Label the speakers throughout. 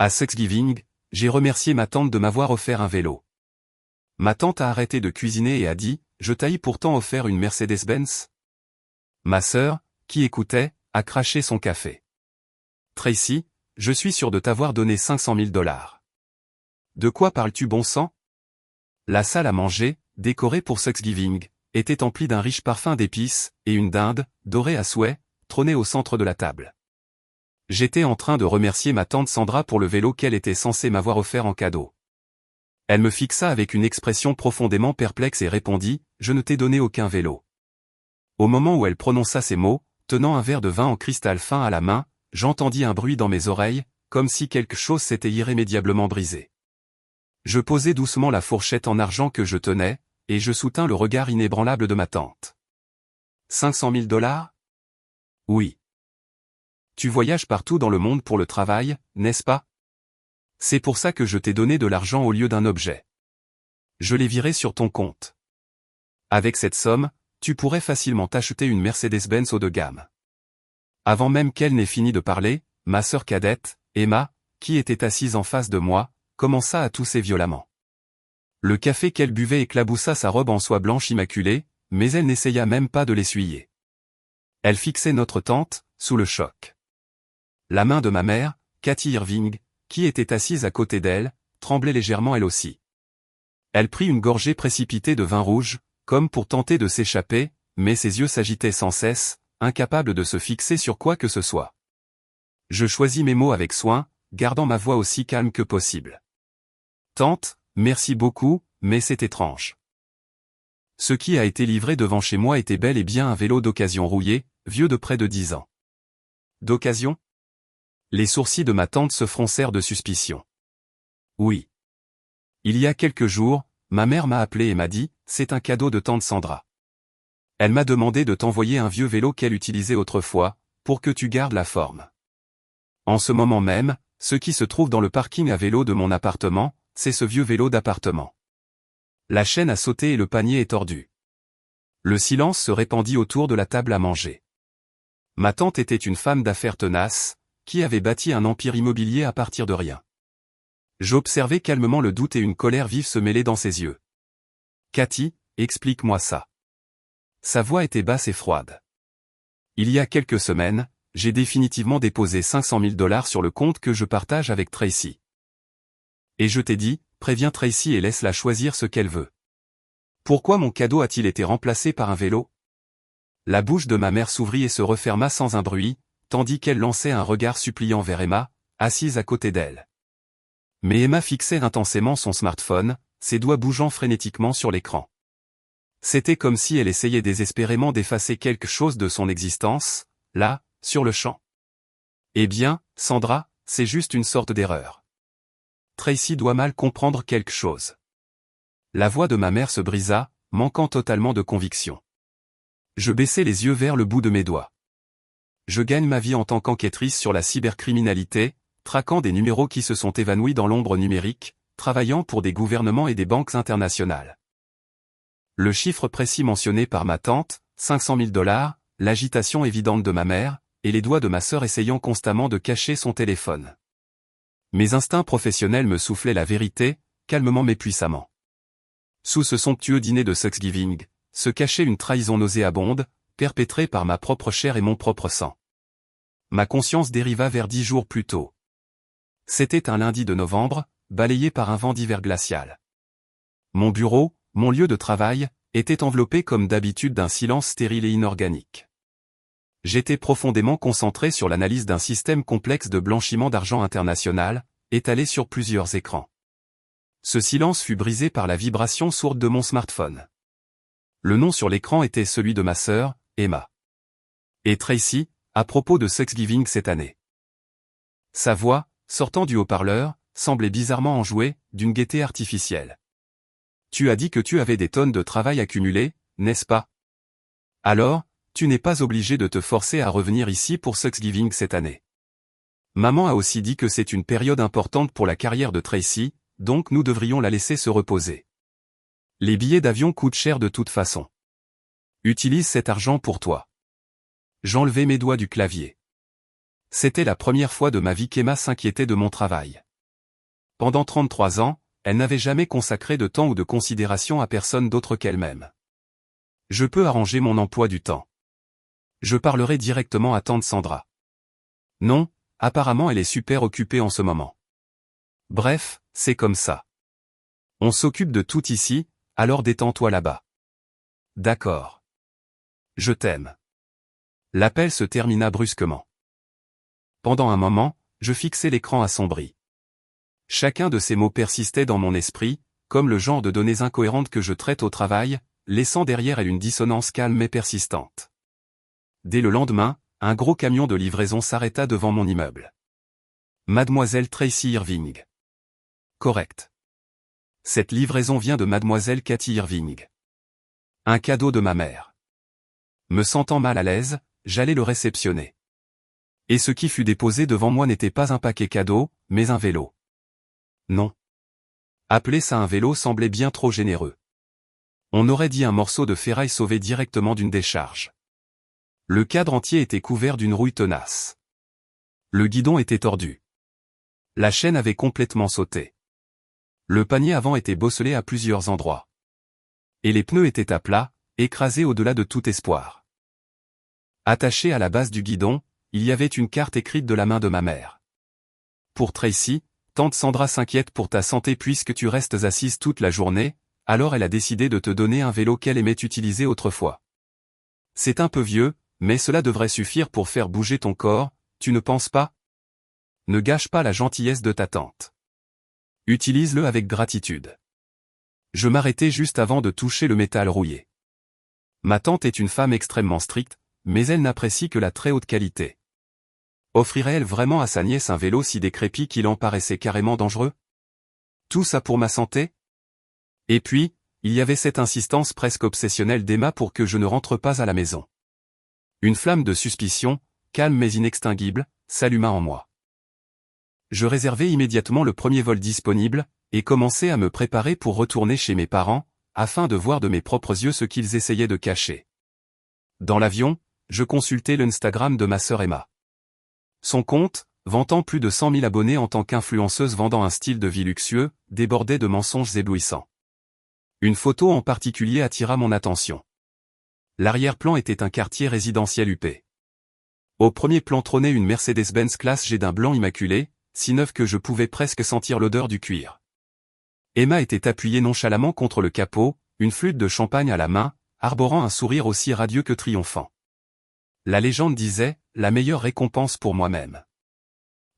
Speaker 1: À Thanksgiving, j'ai remercié ma tante de m'avoir offert un vélo. Ma tante a arrêté de cuisiner et a dit, je t'ai pourtant offert une Mercedes-Benz. Ma sœur, qui écoutait, a craché son café. Tracy, je suis sûr de t'avoir donné 500 000 $. De quoi parles-tu bon sang? La salle à manger, décorée pour Thanksgiving, était emplie d'un riche parfum d'épices, et une dinde, dorée à souhait, trônait au centre de la table. J'étais en train de remercier ma tante Sandra pour le vélo qu'elle était censée m'avoir offert en cadeau. Elle me fixa avec une expression profondément perplexe et répondit, « Je ne t'ai donné aucun vélo. » Au moment où elle prononça ces mots, tenant un verre de vin en cristal fin à la main, j'entendis un bruit dans mes oreilles, comme si quelque chose s'était irrémédiablement brisé. Je posai doucement la fourchette en argent que je tenais, et je soutins le regard inébranlable de ma tante. 500 000 $? Oui. Tu voyages partout dans le monde pour le travail, n'est-ce pas? C'est pour ça que je t'ai donné de l'argent au lieu d'un objet. Je l'ai viré sur ton compte. Avec cette somme, tu pourrais facilement t'acheter une Mercedes-Benz haut de gamme. Avant même qu'elle n'ait fini de parler, ma sœur cadette, Emma, qui était assise en face de moi, commença à tousser violemment. Le café qu'elle buvait éclaboussa sa robe en soie blanche immaculée, mais elle n'essaya même pas de l'essuyer. Elle fixait notre tante, sous le choc. La main de ma mère, Cathy Irving, qui était assise à côté d'elle, tremblait légèrement elle aussi. Elle prit une gorgée précipitée de vin rouge, comme pour tenter de s'échapper, mais ses yeux s'agitaient sans cesse, incapables de se fixer sur quoi que ce soit. Je choisis mes mots avec soin, gardant ma voix aussi calme que possible. Tante, merci beaucoup, mais c'est étrange. Ce qui a été livré devant chez moi était bel et bien un vélo d'occasion rouillé, vieux de près de 10 ans. D'occasion? Les sourcils de ma tante se froncèrent de suspicion. Oui. Il y a quelques jours, ma mère m'a appelé et m'a dit, c'est un cadeau de tante Sandra. Elle m'a demandé de t'envoyer un vieux vélo qu'elle utilisait autrefois, pour que tu gardes la forme. En ce moment même, ce qui se trouve dans le parking à vélo de mon appartement, c'est ce vieux vélo d'appartement. La chaîne a sauté et le panier est tordu. Le silence se répandit autour de la table à manger. Ma tante était une femme d'affaires tenace, qui avait bâti un empire immobilier à partir de rien. J'observais calmement le doute et une colère vive se mêler dans ses yeux. Cathy, explique-moi ça. Sa voix était basse et froide. Il y a quelques semaines, j'ai définitivement déposé 500 000 $ sur le compte que je partage avec Tracy. Et je t'ai dit, préviens Tracy et laisse-la choisir ce qu'elle veut. Pourquoi mon cadeau a-t-il été remplacé par un vélo? La bouche de ma mère s'ouvrit et se referma sans un bruit, tandis qu'elle lançait un regard suppliant vers Emma, assise à côté d'elle. Mais Emma fixait intensément son smartphone, ses doigts bougeant frénétiquement sur l'écran. C'était comme si elle essayait désespérément d'effacer quelque chose de son existence, là, sur le champ. Eh bien, Sandra, c'est juste une sorte d'erreur. Tracy doit mal comprendre quelque chose. La voix de ma mère se brisa, manquant totalement de conviction. Je baissai les yeux vers le bout de mes doigts. Je gagne ma vie en tant qu'enquêtrice sur la cybercriminalité, traquant des numéros qui se sont évanouis dans l'ombre numérique, travaillant pour des gouvernements et des banques internationales. Le chiffre précis mentionné par ma tante, 500 000 $, l'agitation évidente de ma mère, et les doigts de ma sœur essayant constamment de cacher son téléphone. Mes instincts professionnels me soufflaient la vérité, calmement mais puissamment. Sous ce somptueux dîner de Thanksgiving, se cachait une trahison nauséabonde, perpétrée par ma propre chair et mon propre sang. Ma conscience dériva vers 10 jours plus tôt. C'était un lundi de novembre, balayé par un vent d'hiver glacial. Mon bureau, mon lieu de travail, était enveloppé comme d'habitude d'un silence stérile et inorganique. J'étais profondément concentré sur l'analyse d'un système complexe de blanchiment d'argent international, étalé sur plusieurs écrans. Ce silence fut brisé par la vibration sourde de mon smartphone. Le nom sur l'écran était celui de ma sœur, Emma. Et Tracy, à propos de Thanksgiving cette année. Sa voix, sortant du haut-parleur, semblait bizarrement enjouée, d'une gaieté artificielle. Tu as dit que tu avais des tonnes de travail accumulées, n'est-ce pas? Alors, tu n'es pas obligé de te forcer à revenir ici pour Thanksgiving cette année. Maman a aussi dit que c'est une période importante pour la carrière de Tracy, donc nous devrions la laisser se reposer. Les billets d'avion coûtent cher de toute façon. Utilise cet argent pour toi. J'enlevai mes doigts du clavier. C'était la première fois de ma vie qu'Emma s'inquiétait de mon travail. Pendant 33 ans, elle n'avait jamais consacré de temps ou de considération à personne d'autre qu'elle-même. Je peux arranger mon emploi du temps. Je parlerai directement à tante Sandra. Non, apparemment elle est super occupée en ce moment. Bref, c'est comme ça. On s'occupe de tout ici, alors détends-toi là-bas. D'accord. Je t'aime. L'appel se termina brusquement. Pendant un moment, je fixais l'écran assombri. Chacun de ces mots persistait dans mon esprit, comme le genre de données incohérentes que je traite au travail, laissant derrière elle une dissonance calme mais persistante. Dès le lendemain, un gros camion de livraison s'arrêta devant mon immeuble. Mademoiselle Tracy Irving. Correct. Cette livraison vient de Mademoiselle Cathy Irving. Un cadeau de ma mère. Me sentant mal à l'aise, j'allais le réceptionner. Et ce qui fut déposé devant moi n'était pas un paquet cadeau, mais un vélo. Non. Appeler ça un vélo semblait bien trop généreux. On aurait dit un morceau de ferraille sauvé directement d'une décharge. Le cadre entier était couvert d'une rouille tenace. Le guidon était tordu. La chaîne avait complètement sauté. Le panier avant était bosselé à plusieurs endroits. Et les pneus étaient à plat, écrasés au-delà de tout espoir. Attachée à la base du guidon, il y avait une carte écrite de la main de ma mère. Pour Tracy, tante Sandra s'inquiète pour ta santé puisque tu restes assise toute la journée, alors elle a décidé de te donner un vélo qu'elle aimait utiliser autrefois. C'est un peu vieux, mais cela devrait suffire pour faire bouger ton corps, tu ne penses pas? Ne gâche pas la gentillesse de ta tante. Utilise-le avec gratitude. Je m'arrêtai juste avant de toucher le métal rouillé. Ma tante est une femme extrêmement stricte, mais elle n'apprécie que la très haute qualité. Offrirait-elle vraiment à sa nièce un vélo si décrépit qu'il en paraissait carrément dangereux? Tout ça pour ma santé? Et puis, il y avait cette insistance presque obsessionnelle d'Emma pour que je ne rentre pas à la maison. Une flamme de suspicion, calme mais inextinguible, s'alluma en moi. Je réservai immédiatement le premier vol disponible, et commençai à me préparer pour retourner chez mes parents, afin de voir de mes propres yeux ce qu'ils essayaient de cacher. Dans l'avion, je consultai l'Instagram de ma sœur Emma. Son compte, vantant plus de 100 000 abonnés en tant qu'influenceuse vendant un style de vie luxueux, débordait de mensonges éblouissants. Une photo en particulier attira mon attention. L'arrière-plan était un quartier résidentiel huppé. Au premier plan trônait une Mercedes-Benz classe G d'un blanc immaculé, si neuve que je pouvais presque sentir l'odeur du cuir. Emma était appuyée nonchalamment contre le capot, une flûte de champagne à la main, arborant un sourire aussi radieux que triomphant. La légende disait, la meilleure récompense pour moi-même.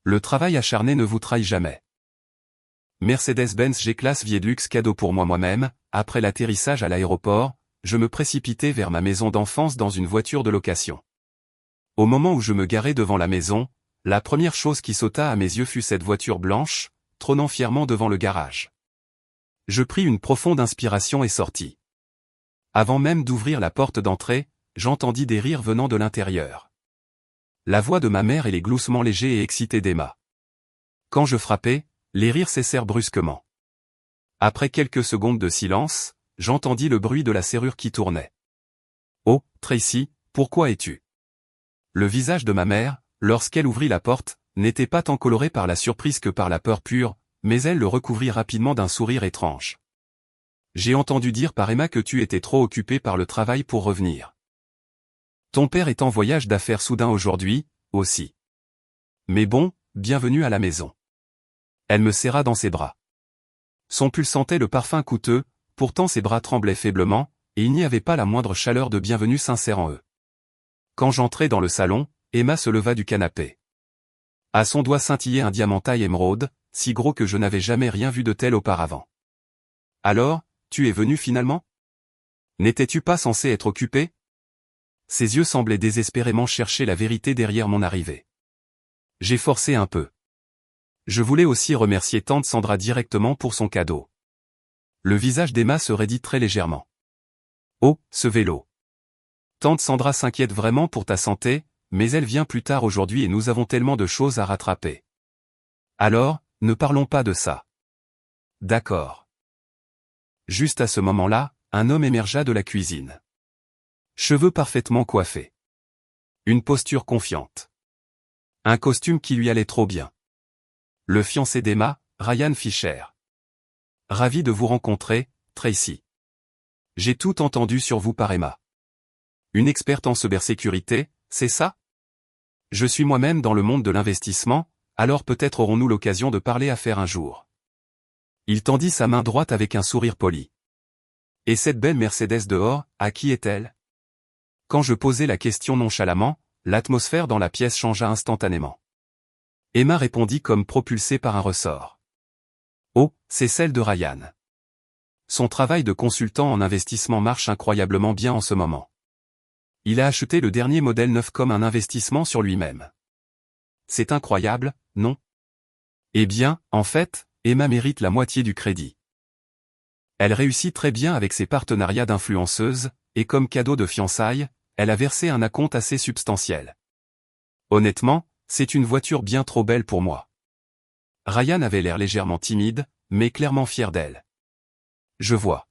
Speaker 1: Le travail acharné ne vous trahit jamais. Mercedes-Benz G-Classe vie de luxe cadeau pour moi-même, après l'atterrissage à l'aéroport, je me précipitai vers ma maison d'enfance dans une voiture de location. Au moment où je me garai devant la maison, la première chose qui sauta à mes yeux fut cette voiture blanche, trônant fièrement devant le garage. Je pris une profonde inspiration et sortis. Avant même d'ouvrir la porte d'entrée, j'entendis des rires venant de l'intérieur. La voix de ma mère et les gloussements légers et excités d'Emma. Quand je frappai, les rires cessèrent brusquement. Après quelques secondes de silence, j'entendis le bruit de la serrure qui tournait. « Oh, Tracy, pourquoi es-tu » Le visage de ma mère, lorsqu'elle ouvrit la porte, n'était pas tant coloré par la surprise que par la peur pure, mais elle le recouvrit rapidement d'un sourire étrange. « J'ai entendu dire par Emma que tu étais trop occupé par le travail pour revenir. Ton père est en voyage d'affaires soudain aujourd'hui, aussi. Mais bon, bienvenue à la maison. » Elle me serra dans ses bras. Son pull sentait le parfum coûteux, pourtant ses bras tremblaient faiblement, et il n'y avait pas la moindre chaleur de bienvenue sincère en eux. Quand j'entrai dans le salon, Emma se leva du canapé. À son doigt scintillait un diamant taille émeraude, si gros que je n'avais jamais rien vu de tel auparavant. « Alors, tu es venu finalement ? N'étais-tu pas censé être occupé ?» Ses yeux semblaient désespérément chercher la vérité derrière mon arrivée. J'ai forcé un peu. Je voulais aussi remercier tante Sandra directement pour son cadeau. Le visage d'Emma se raidit très légèrement. « Oh, ce vélo. Tante Sandra s'inquiète vraiment pour ta santé, mais elle vient plus tard aujourd'hui et nous avons tellement de choses à rattraper. Alors, ne parlons pas de ça. » D'accord. Juste à ce moment-là, un homme émergea de la cuisine. Cheveux parfaitement coiffés. Une posture confiante. Un costume qui lui allait trop bien. Le fiancé d'Emma, Ryan Fisher. Ravi de vous rencontrer, Tracy. J'ai tout entendu sur vous par Emma. Une experte en cybersécurité, c'est ça? Je suis moi-même dans le monde de l'investissement, alors peut-être aurons-nous l'occasion de parler affaires un jour. Il tendit sa main droite avec un sourire poli. Et cette belle Mercedes dehors, à qui est-elle? Quand je posai la question nonchalamment, l'atmosphère dans la pièce changea instantanément. Emma répondit comme propulsée par un ressort. Oh, c'est celle de Ryan. Son travail de consultant en investissement marche incroyablement bien en ce moment. Il a acheté le dernier modèle neuf comme un investissement sur lui-même. C'est incroyable, non? Eh bien, en fait, Emma mérite la moitié du crédit. Elle réussit très bien avec ses partenariats d'influenceuses, et comme cadeau de fiançailles, elle a versé un acompte assez substantiel. Honnêtement, c'est une voiture bien trop belle pour moi. Ryan avait l'air légèrement timide, mais clairement fier d'elle. Je vois.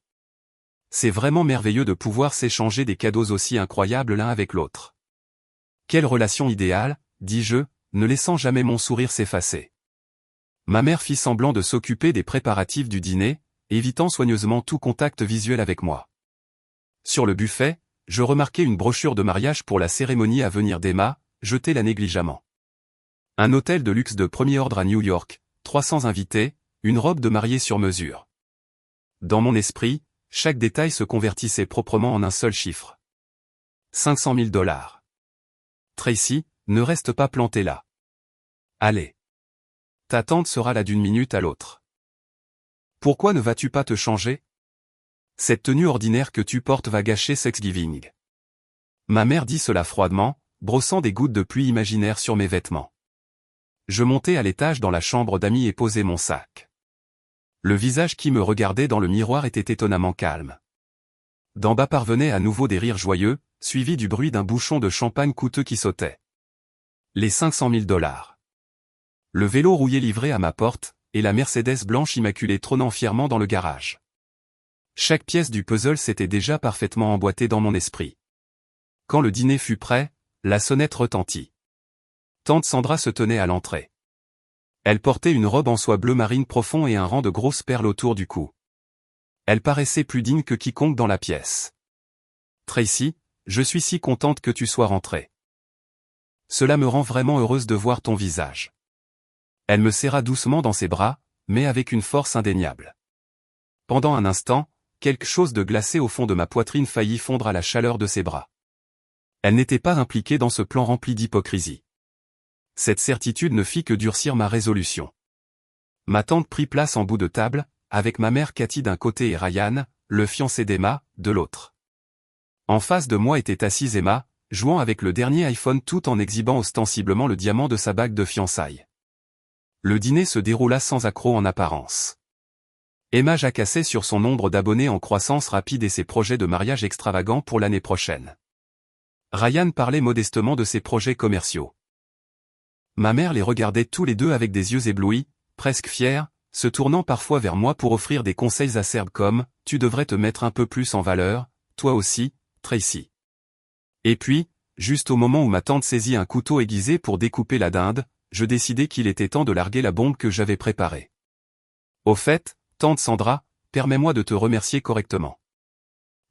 Speaker 1: C'est vraiment merveilleux de pouvoir s'échanger des cadeaux aussi incroyables l'un avec l'autre. Quelle relation idéale, dis-je, ne laissant jamais mon sourire s'effacer. Ma mère fit semblant de s'occuper des préparatifs du dîner, évitant soigneusement tout contact visuel avec moi. Sur le buffet, je remarquai une brochure de mariage pour la cérémonie à venir d'Emma, jetée là négligemment. Un hôtel de luxe de premier ordre à New York, 300 invités, une robe de mariée sur mesure. Dans mon esprit, chaque détail se convertissait proprement en un seul chiffre. 500 000 $. Tracy, ne reste pas planté là. Allez. Ta tante sera là d'une minute à l'autre. Pourquoi ne vas-tu pas te changer? Cette tenue ordinaire que tu portes va gâcher Thanksgiving. Ma mère dit cela froidement, brossant des gouttes de pluie imaginaires sur mes vêtements. Je montai à l'étage dans la chambre d'amis et posai mon sac. Le visage qui me regardait dans le miroir était étonnamment calme. D'en bas parvenaient à nouveau des rires joyeux, suivis du bruit d'un bouchon de champagne coûteux qui sautait. Les 500 000 $. Le vélo rouillé livré à ma porte, et la Mercedes blanche immaculée trônant fièrement dans le garage. Chaque pièce du puzzle s'était déjà parfaitement emboîtée dans mon esprit. Quand le dîner fut prêt, la sonnette retentit. Tante Sandra se tenait à l'entrée. Elle portait une robe en soie bleu marine profond et un rang de grosses perles autour du cou. Elle paraissait plus digne que quiconque dans la pièce. Tracy, je suis si contente que tu sois rentrée. Cela me rend vraiment heureuse de voir ton visage. Elle me serra doucement dans ses bras, mais avec une force indéniable. Pendant un instant, quelque chose de glacé au fond de ma poitrine faillit fondre à la chaleur de ses bras. Elle n'était pas impliquée dans ce plan rempli d'hypocrisie. Cette certitude ne fit que durcir ma résolution. Ma tante prit place en bout de table, avec ma mère Cathy d'un côté et Ryan, le fiancé d'Emma, de l'autre. En face de moi était assise Emma, jouant avec le dernier iPhone tout en exhibant ostensiblement le diamant de sa bague de fiançailles. Le dîner se déroula sans accroc en apparence. Emma jacassait sur son nombre d'abonnés en croissance rapide et ses projets de mariage extravagants pour l'année prochaine. Ryan parlait modestement de ses projets commerciaux. Ma mère les regardait tous les deux avec des yeux éblouis, presque fiers, se tournant parfois vers moi pour offrir des conseils acerbes comme « Tu devrais te mettre un peu plus en valeur, toi aussi, Tracy ». Et puis, juste au moment où ma tante saisit un couteau aiguisé pour découper la dinde, je décidai qu'il était temps de larguer la bombe que j'avais préparée. Au fait, tante Sandra, permets-moi de te remercier correctement.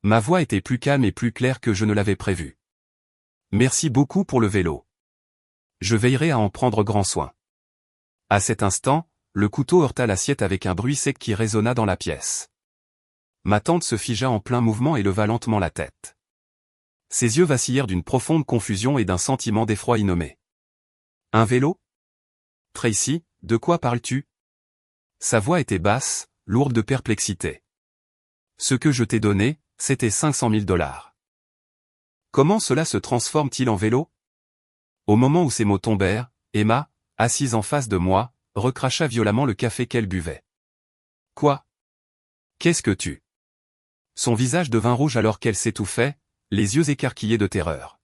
Speaker 1: Ma voix était plus calme et plus claire que je ne l'avais prévu. Merci beaucoup pour le vélo. Je veillerai à en prendre grand soin. À cet instant, le couteau heurta l'assiette avec un bruit sec qui résonna dans la pièce. Ma tante se figea en plein mouvement et leva lentement la tête. Ses yeux vacillèrent d'une profonde confusion et d'un sentiment d'effroi innommé. Un vélo? Tracy, de quoi parles-tu? Sa voix était basse, lourde de perplexité. Ce que je t'ai donné, c'était 500 000 $. Comment cela se transforme-t-il en vélo? Au moment où ces mots tombèrent, Emma, assise en face de moi, recracha violemment le café qu'elle buvait. Quoi? Qu'est-ce que tu? Son visage devint rouge alors qu'elle s'étouffait, les yeux écarquillés de terreur.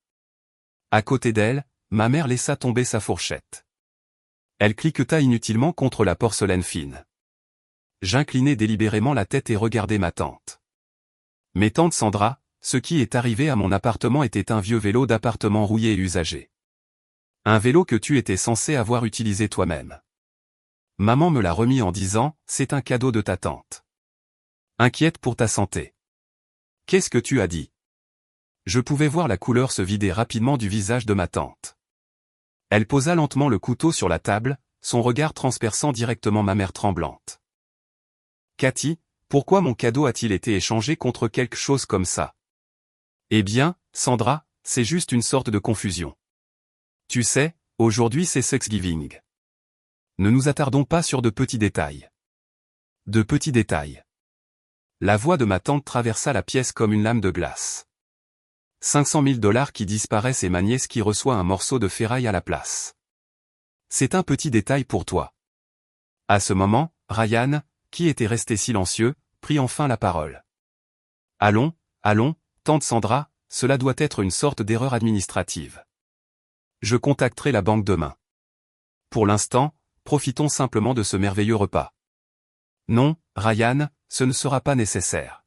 Speaker 1: À côté d'elle, ma mère laissa tomber sa fourchette. Elle cliqueta inutilement contre la porcelaine fine. J'inclinai délibérément la tête et regardai ma tante. Mais tante Sandra, ce qui est arrivé à mon appartement était un vieux vélo d'appartement rouillé et usagé. Un vélo que tu étais censé avoir utilisé toi-même. Maman me l'a remis en disant, c'est un cadeau de ta tante. Inquiète pour ta santé. Qu'est-ce que tu as dit? Je pouvais voir la couleur se vider rapidement du visage de ma tante. Elle posa lentement le couteau sur la table, son regard transperçant directement ma mère tremblante. Cathy, pourquoi mon cadeau a-t-il été échangé contre quelque chose comme ça? Eh bien, Sandra, c'est juste une sorte de confusion. Tu sais, aujourd'hui c'est Thanksgiving. Ne nous attardons pas sur de petits détails. De petits détails. La voix de ma tante traversa la pièce comme une lame de glace. 500 000 $ qui disparaissent et ma nièce qui reçoit un morceau de ferraille à la place. C'est un petit détail pour toi. À ce moment, Ryan, qui était resté silencieux, prit enfin la parole. Allons, tante Sandra, cela doit être une sorte d'erreur administrative. Je contacterai la banque demain. Pour l'instant, profitons simplement de ce merveilleux repas. Non, Ryan, ce ne sera pas nécessaire.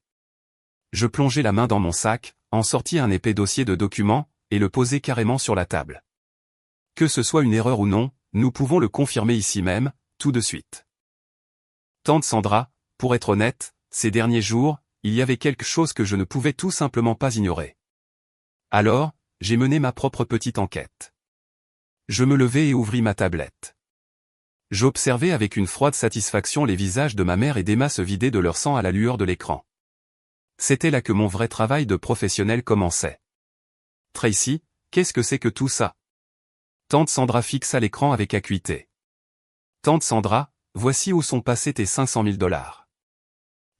Speaker 1: Je plongeai la main dans mon sac, en sortis un épais dossier de documents, et le posai carrément sur la table. Que ce soit une erreur ou non, nous pouvons le confirmer ici même, tout de suite. Tante Sandra, pour être honnête, ces derniers jours, il y avait quelque chose que je ne pouvais tout simplement pas ignorer. Alors, j'ai mené ma propre petite enquête. Je me levai et ouvris ma tablette. J'observais avec une froide satisfaction les visages de ma mère et d'Emma se vider de leur sang à la lueur de l'écran. C'était là que mon vrai travail de professionnel commençait. Tracy, qu'est-ce que c'est que tout ça? Tante Sandra fixa l'écran avec acuité. Tante Sandra, voici où sont passés tes 500 000 $.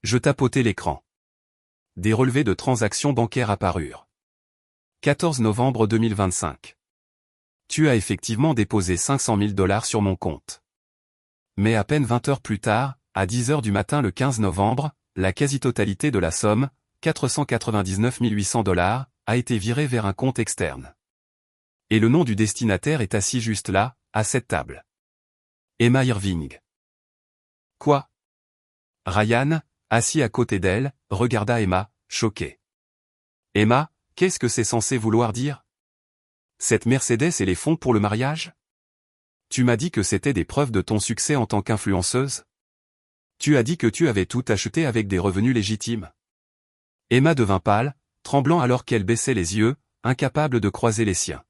Speaker 1: Je tapotai l'écran. Des relevés de transactions bancaires apparurent. 14 novembre 2025. Tu as effectivement déposé 500 000 $ sur mon compte. Mais à peine 20 heures plus tard, à 10 heures du matin le 15 novembre, la quasi-totalité de la somme, 499 800 $, a été virée vers un compte externe. Et le nom du destinataire est assis juste là, à cette table. Emma Irving. Quoi? Ryan, assis à côté d'elle, regarda Emma, choqué. Emma, qu'est-ce que c'est censé vouloir dire? Cette Mercedes et les fonds pour le mariage? Tu m'as dit que c'était des preuves de ton succès en tant qu'influenceuse? Tu as dit que tu avais tout acheté avec des revenus légitimes. Emma devint pâle, tremblant alors qu'elle baissait les yeux, incapable de croiser les siens.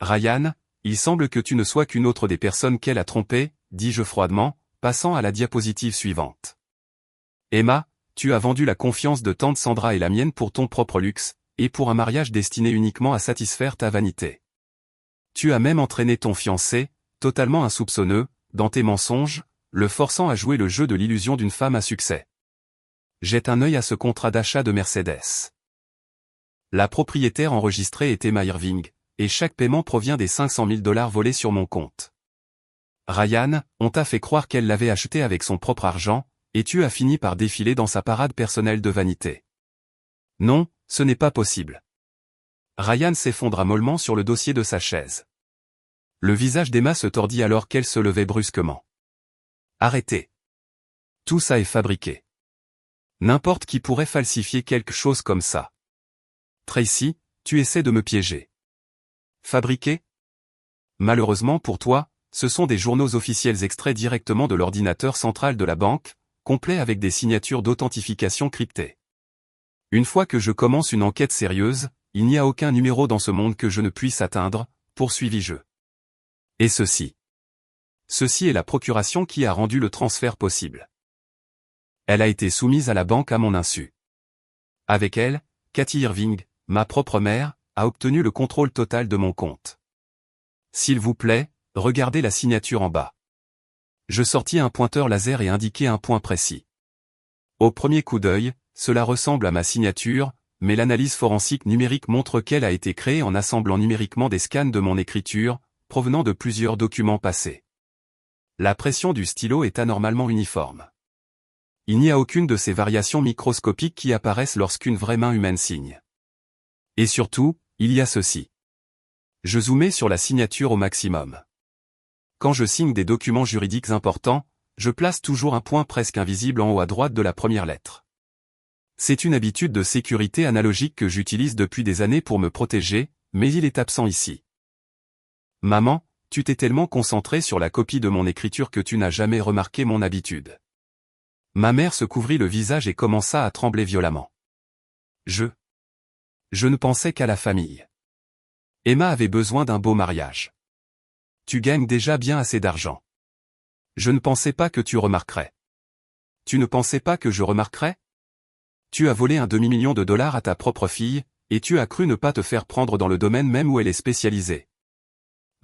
Speaker 1: Ryan, il semble que tu ne sois qu'une autre des personnes qu'elle a trompées, dis-je froidement, passant à la diapositive suivante. Emma, tu as vendu la confiance de tante Sandra et la mienne pour ton propre luxe, et pour un mariage destiné uniquement à satisfaire ta vanité. Tu as même entraîné ton fiancé, totalement insoupçonneux, dans tes mensonges, le forçant à jouer le jeu de l'illusion d'une femme à succès. Jette un œil à ce contrat d'achat de Mercedes. La propriétaire enregistrée est Emma Irving, et chaque paiement provient des 500 000 $ volés sur mon compte. Ryan, on t'a fait croire qu'elle l'avait acheté avec son propre argent, et tu as fini par défiler dans sa parade personnelle de vanité. Non, ce n'est pas possible. Ryan s'effondra mollement sur le dossier de sa chaise. Le visage d'Emma se tordit alors qu'elle se levait brusquement. Arrêtez. Tout ça est fabriqué. N'importe qui pourrait falsifier quelque chose comme ça. Tracy, tu essaies de me piéger. Fabriqué? Malheureusement pour toi, ce sont des journaux officiels extraits directement de l'ordinateur central de la banque, complets avec des signatures d'authentification cryptées. Une fois que je commence une enquête sérieuse, il n'y a aucun numéro dans ce monde que je ne puisse atteindre, poursuivis-je. Et ceci est la procuration qui a rendu le transfert possible. Elle a été soumise à la banque à mon insu. Avec elle, Cathy Irving, ma propre mère, a obtenu le contrôle total de mon compte. S'il vous plaît, regardez la signature en bas. Je sortis un pointeur laser et indiquai un point précis. Au premier coup d'œil, cela ressemble à ma signature, mais l'analyse forensique numérique montre qu'elle a été créée en assemblant numériquement des scans de mon écriture, provenant de plusieurs documents passés. La pression du stylo est anormalement uniforme. Il n'y a aucune de ces variations microscopiques qui apparaissent lorsqu'une vraie main humaine signe. Et surtout, il y a ceci. Je zoomais sur la signature au maximum. Quand je signe des documents juridiques importants, je place toujours un point presque invisible en haut à droite de la première lettre. C'est une habitude de sécurité analogique que j'utilise depuis des années pour me protéger, mais il est absent ici. Maman, Tu t'es tellement concentré sur la copie de mon écriture que tu n'as jamais remarqué mon habitude. Ma mère se couvrit le visage et commença à trembler violemment. Je ne pensais qu'à la famille. Emma avait besoin d'un beau mariage. Tu gagnes déjà bien assez d'argent. Je ne pensais pas que tu remarquerais. Tu ne pensais pas que je remarquerais? Tu as volé un demi-million de dollars à ta propre fille, et tu as cru ne pas te faire prendre dans le domaine même où elle est spécialisée.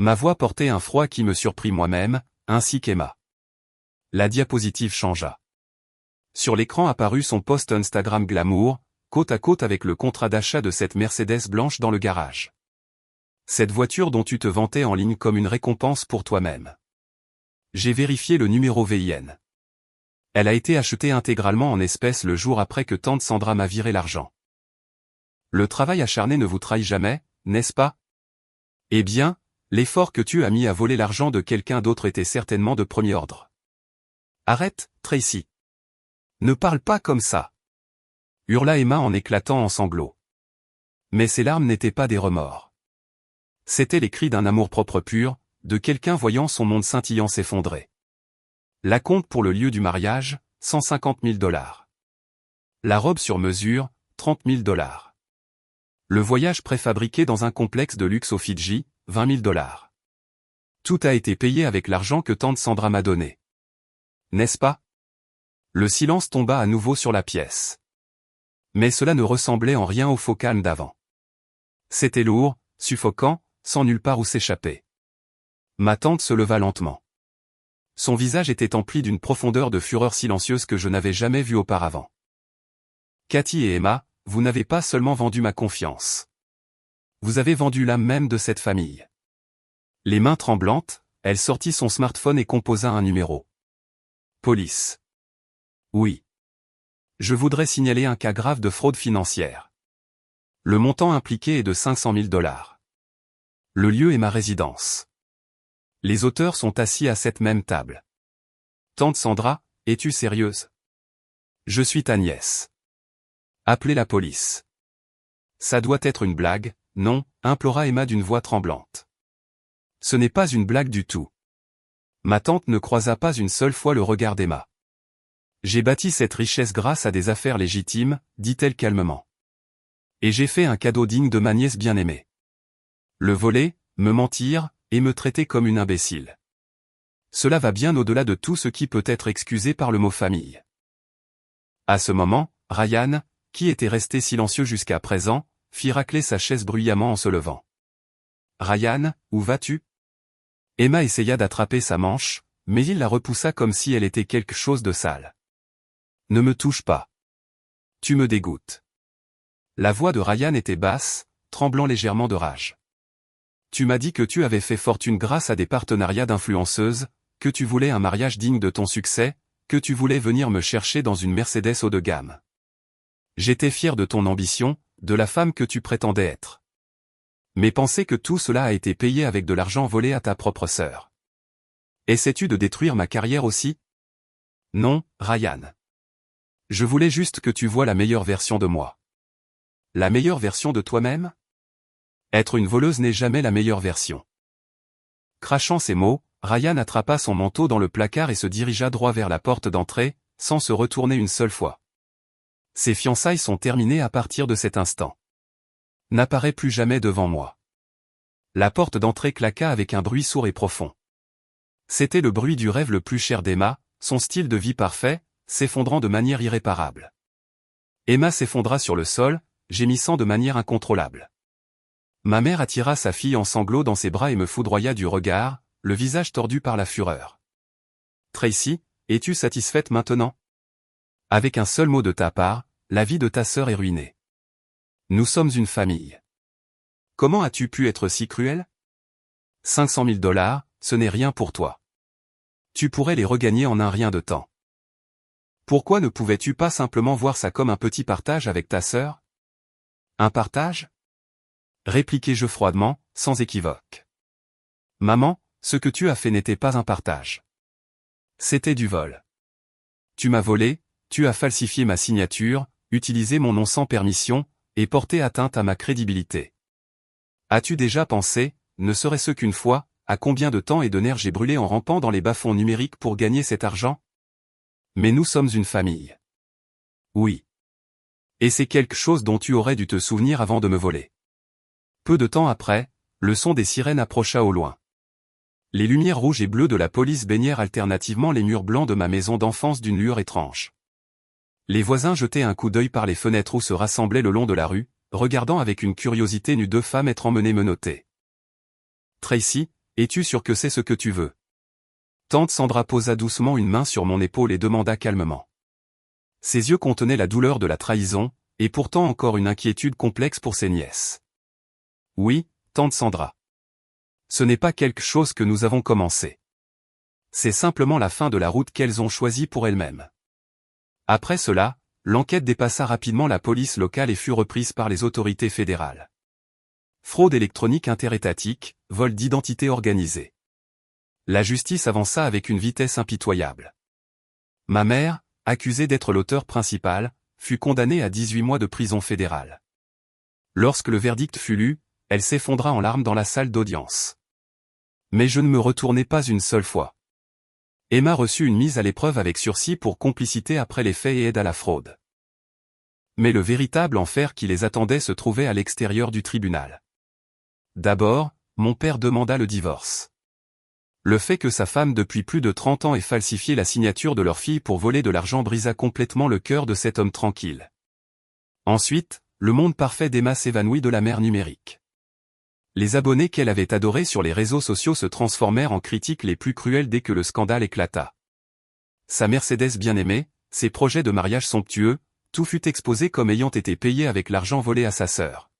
Speaker 1: Ma voix portait un froid qui me surprit moi-même, ainsi qu'Emma. La diapositive changea. Sur l'écran apparut son post Instagram glamour, côte à côte avec le contrat d'achat de cette Mercedes blanche dans le garage. Cette voiture dont tu te vantais en ligne comme une récompense pour toi-même. J'ai vérifié le numéro VIN. Elle a été achetée intégralement en espèces le jour après que tante Sandra m'a viré l'argent. Le travail acharné ne vous trahit jamais, n'est-ce pas? Eh bien, l'effort que tu as mis à voler l'argent de quelqu'un d'autre était certainement de premier ordre. Arrête, Tracy. Ne parle pas comme ça. Hurla Emma en éclatant en sanglots. Mais ses larmes n'étaient pas des remords. C'étaient les cris d'un amour-propre pur, de quelqu'un voyant son monde scintillant s'effondrer. L'acompte pour le lieu du mariage, 150 000 dollars. La robe sur mesure, 30 000 dollars. Le voyage préfabriqué dans un complexe de luxe aux Fidji, 20 000 dollars. Tout a été payé avec l'argent que tante Sandra m'a donné. N'est-ce pas? Le silence tomba à nouveau sur la pièce. Mais cela ne ressemblait en rien au faux calme d'avant. C'était lourd, suffocant, sans nulle part où s'échapper. Ma tante se leva lentement. Son visage était empli d'une profondeur de fureur silencieuse que je n'avais jamais vue auparavant. Cathy et Emma, vous n'avez pas seulement vendu ma confiance. Vous avez vendu l'âme même de cette famille. Les mains tremblantes, elle sortit son smartphone et composa un numéro. Police. Oui. Je voudrais signaler un cas grave de fraude financière. Le montant impliqué est de 500 000 dollars. Le lieu est ma résidence. Les auteurs sont assis à cette même table. Tante Sandra, es-tu sérieuse? Je suis ta nièce. Appelez la police. Ça doit être une blague, non, implora Emma d'une voix tremblante. Ce n'est pas une blague du tout. Ma tante ne croisa pas une seule fois le regard d'Emma. J'ai bâti cette richesse grâce à des affaires légitimes, dit-elle calmement. Et j'ai fait un cadeau digne de ma nièce bien-aimée. Le voler, me mentir, et me traiter comme une imbécile. Cela va bien au-delà de tout ce qui peut être excusé par le mot famille. À ce moment, Ryan, qui était resté silencieux jusqu'à présent, fit racler sa chaise bruyamment en se levant. Ryan, où vas-tu? Emma essaya d'attraper sa manche, mais il la repoussa comme si elle était quelque chose de sale. Ne me touche pas. Tu me dégoûtes. La voix de Ryan était basse, tremblant légèrement de rage. Tu m'as dit que tu avais fait fortune grâce à des partenariats d'influenceuses, que tu voulais un mariage digne de ton succès, que tu voulais venir me chercher dans une Mercedes haut de gamme. J'étais fier de ton ambition, de la femme que tu prétendais être. Mais penser que tout cela a été payé avec de l'argent volé à ta propre sœur. Essaies-tu de détruire ma carrière aussi? Non, Ryan. Je voulais juste que tu vois la meilleure version de moi. La meilleure version de toi-même? Être une voleuse n'est jamais la meilleure version. Crachant ces mots, Ryan attrapa son manteau dans le placard et se dirigea droit vers la porte d'entrée, sans se retourner une seule fois. Ses fiançailles sont terminées à partir de cet instant. N'apparaît plus jamais devant moi. La porte d'entrée claqua avec un bruit sourd et profond. C'était le bruit du rêve le plus cher d'Emma, son style de vie parfait, s'effondrant de manière irréparable. Emma s'effondra sur le sol, gémissant de manière incontrôlable. Ma mère attira sa fille en sanglots dans ses bras et me foudroya du regard, le visage tordu par la fureur. Tracy, es-tu satisfaite maintenant? Avec un seul mot de ta part, la vie de ta sœur est ruinée. Nous sommes une famille. Comment as-tu pu être si cruel? 500 000 dollars, ce n'est rien pour toi. Tu pourrais les regagner en un rien de temps. Pourquoi ne pouvais-tu pas simplement voir ça comme un petit partage avec ta sœur? Un partage? Répliquai-je froidement, sans équivoque. Maman, ce que tu as fait n'était pas un partage. C'était du vol. Tu m'as volé, tu as falsifié ma signature, utilisé mon nom sans permission, et porté atteinte à ma crédibilité. As-tu déjà pensé, ne serait-ce qu'une fois, à combien de temps et de nerfs j'ai brûlé en rampant dans les bas-fonds numériques pour gagner cet argent? Mais nous sommes une famille. Oui. Et c'est quelque chose dont tu aurais dû te souvenir avant de me voler. Peu de temps après, le son des sirènes approcha au loin. Les lumières rouges et bleues de la police baignèrent alternativement les murs blancs de ma maison d'enfance d'une lueur étrange. Les voisins jetaient un coup d'œil par les fenêtres où se rassemblaient le long de la rue, regardant avec une curiosité nue deux femmes être emmenées menottées. « Tracy, es-tu sûr que c'est ce que tu veux ?» Tante Sandra posa doucement une main sur mon épaule et demanda calmement. Ses yeux contenaient la douleur de la trahison, et pourtant encore une inquiétude complexe pour ses nièces. « Oui, tante Sandra. Ce n'est pas quelque chose que nous avons commencé. C'est simplement la fin de la route qu'elles ont choisie pour elles-mêmes. » Après cela, l'enquête dépassa rapidement la police locale et fut reprise par les autorités fédérales. Fraude électronique interétatique, vol d'identité organisé. La justice avança avec une vitesse impitoyable. Ma mère, accusée d'être l'auteur principal, fut condamnée à 18 mois de prison fédérale. Lorsque le verdict fut lu, elle s'effondra en larmes dans la salle d'audience. Mais je ne me retournai pas une seule fois. Emma reçut une mise à l'épreuve avec sursis pour complicité après les faits et aide à la fraude. Mais le véritable enfer qui les attendait se trouvait à l'extérieur du tribunal. D'abord, mon père demanda le divorce. Le fait que sa femme depuis plus de 30 ans ait falsifié la signature de leur fille pour voler de l'argent brisa complètement le cœur de cet homme tranquille. Ensuite, le monde parfait d'Emma s'évanouit de la mer numérique. Les abonnés qu'elle avait adorés sur les réseaux sociaux se transformèrent en critiques les plus cruelles dès que le scandale éclata. Sa Mercedes bien-aimée, ses projets de mariage somptueux, tout fut exposé comme ayant été payé avec l'argent volé à sa sœur.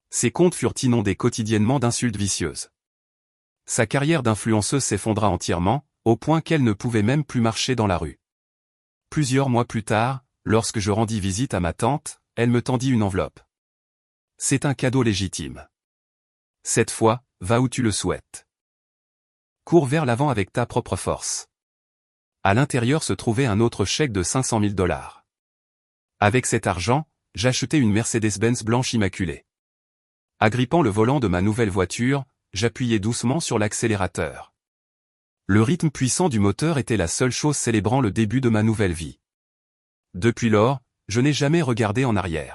Speaker 1: Ses comptes furent inondés quotidiennement d'insultes vicieuses. Sa carrière d'influenceuse s'effondra entièrement, au point qu'elle ne pouvait même plus marcher dans la rue. Plusieurs mois plus tard, lorsque je rendis visite à ma tante, elle me tendit une enveloppe. C'est un cadeau légitime. Cette fois, va où tu le souhaites. Cours vers l'avant avec ta propre force. À l'intérieur se trouvait un autre chèque de 500 000 $. Avec cet argent, j'achetai une Mercedes-Benz blanche immaculée. Agrippant le volant de ma nouvelle voiture, j'appuyai doucement sur l'accélérateur. Le rythme puissant du moteur était la seule chose célébrant le début de ma nouvelle vie. Depuis lors, je n'ai jamais regardé en arrière.